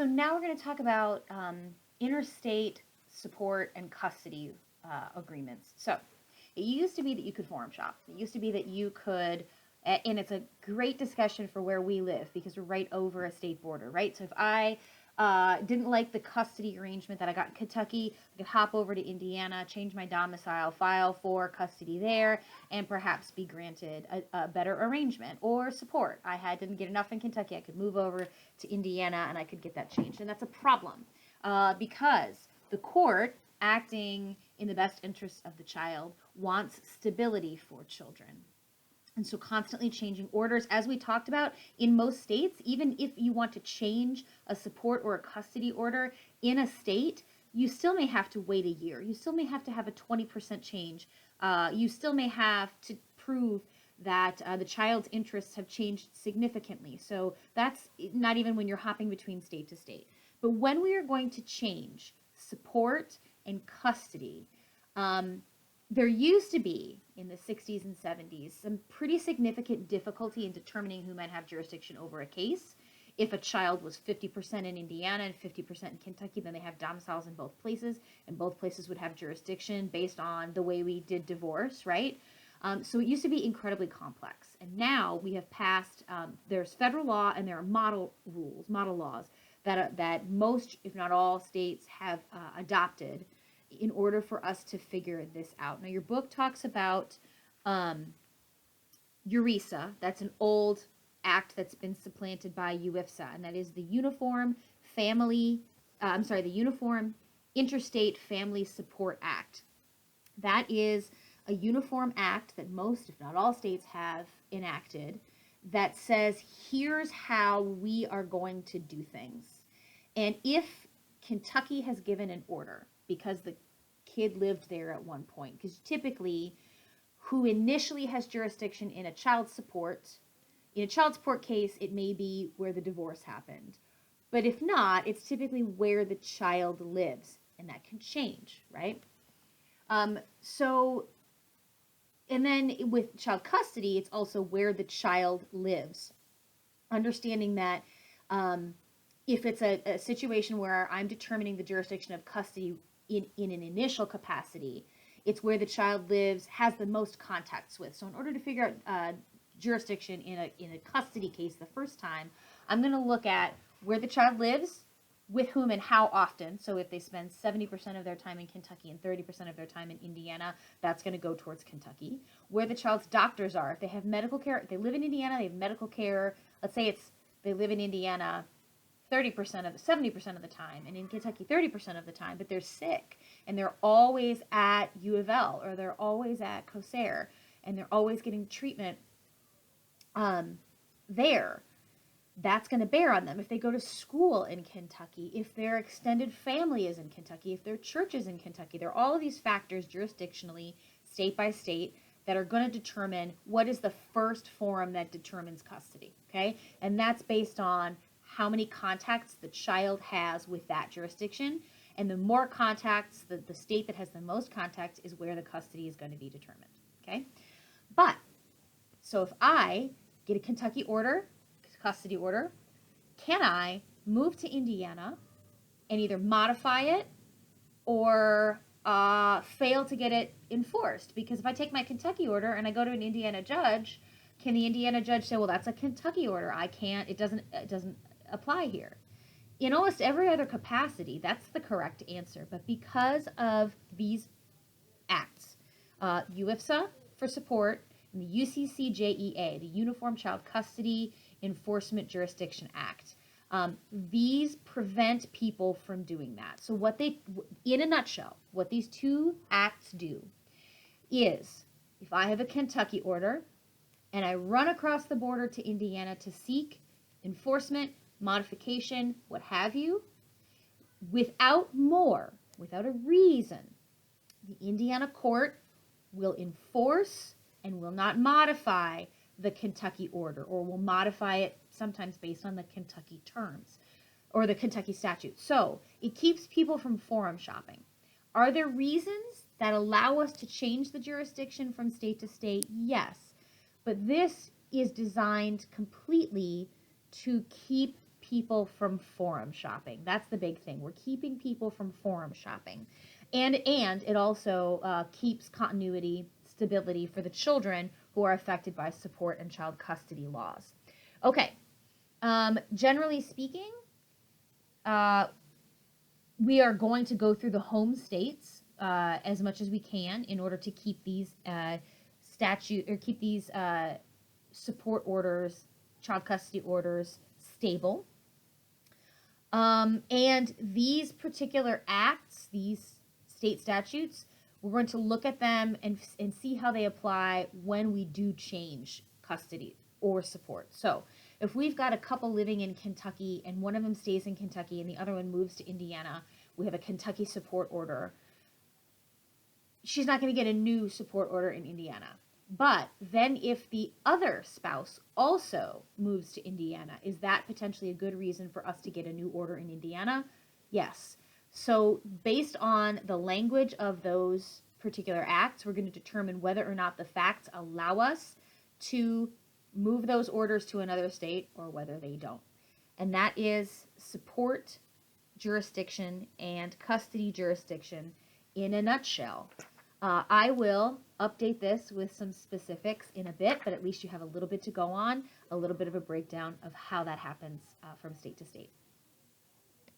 So now we're going to talk about interstate support and custody agreements. So it used to be that you could forum shop. It used to be that you could, and it's a great discussion for where we live because we're right over a state border, right? So if I didn't like the custody arrangement that I got in Kentucky, I could hop over to Indiana, change my domicile, file for custody there, and perhaps be granted a better arrangement or support. Didn't get enough in Kentucky, I could move over to Indiana and I could get that changed. And that's a problem because the court, acting in the best interests of the child, wants stability for children. And so constantly changing orders, as we talked about, in most states, even if you want to change a support or a custody order in a state, you still may have to wait a year. You still may have to have a 20% change. You still may have to prove that the child's interests have changed significantly. So that's not even when you're hopping between state to state. But when we are going to change support and custody, there used to be, in the 60s and 70s, some pretty significant difficulty in determining who might have jurisdiction over a case. If a child was 50% in Indiana and 50% in Kentucky, then they have domiciles in both places, and both places would have jurisdiction based on the way we did divorce, right? So it used to be incredibly complex. And now we have passed, there's federal law and there are model rules, model laws that most, if not all, states have adopted in order for us to figure this out. Now, your book talks about URISA. That's an old act that's been supplanted by UIFSA, and that is the Uniform Interstate Family Support Act. That is a uniform act that most, if not all, states have enacted that says, here's how we are going to do things. And if Kentucky has given an order because the kid lived there at one point, because typically who initially has jurisdiction in a child support case, it may be where the divorce happened. But if not, it's typically where the child lives, and that can change, right? And then with child custody, it's also where the child lives. Understanding that if it's a situation where I'm determining the jurisdiction of custody in an initial capacity, it's where the child lives, has the most contacts with. So in order to figure out jurisdiction in a custody case the first time, I'm going to look at where the child lives, with whom and how often. So if they spend 70% of their time in Kentucky and 30% of their time in Indiana, that's going to go towards Kentucky. Where the child's doctors are, if they have medical care, if they live in Indiana, they have medical care. Let's say they live in Indiana 70% of the time, and in Kentucky 30% of the time, but they're sick and they're always at U of L or they're always at COSAIR and they're always getting treatment there. That's going to bear on them. If they go to school in Kentucky, if their extended family is in Kentucky, if their church is in Kentucky, there are all of these factors jurisdictionally, state by state, that are going to determine what is the first forum that determines custody, okay? And that's based on how many contacts the child has with that jurisdiction. And the more contacts, the state that has the most contacts is where the custody is going to be determined, okay? But, so if I get a Kentucky order, custody order, can I move to Indiana and either modify it or fail to get it enforced? Because if I take my Kentucky order and I go to an Indiana judge, can the Indiana judge say, well, that's a Kentucky order, I can't, it doesn't apply here? In almost every other capacity, that's the correct answer. But because of these acts, UIFSA for support, and the UCCJEA, the Uniform Child Custody Enforcement Jurisdiction Act, these prevent people from doing that. So in a nutshell, what these two acts do is, if I have a Kentucky order and I run across the border to Indiana to seek enforcement, modification, what have you, without a reason, the Indiana court will enforce and will not modify the Kentucky order, or will modify it sometimes based on the Kentucky terms or the Kentucky statute. So it keeps people from forum shopping. Are there reasons that allow us to change the jurisdiction from state to state? Yes, but this is designed completely to keep people from forum shopping. That's the big thing. We're keeping people from forum shopping. And it also keeps continuity, stability for the children who are affected by support and child custody laws. Okay, generally speaking, we are going to go through the home states as much as we can in order to keep these support orders, child custody orders stable. And these particular acts, these state statutes, we're going to look at them and see how they apply when we do change custody or support. So if we've got a couple living in Kentucky and one of them stays in Kentucky and the other one moves to Indiana, we have a Kentucky support order. She's not going to get a new support order in Indiana. But then if the other spouse also moves to Indiana, is that potentially a good reason for us to get a new order in Indiana? Yes. So based on the language of those particular acts, we're going to determine whether or not the facts allow us to move those orders to another state or whether they don't. And that is support jurisdiction and custody jurisdiction in a nutshell. I will update this with some specifics in a bit, but at least you have a little bit to go on, a little bit of a breakdown of how that happens from state to state.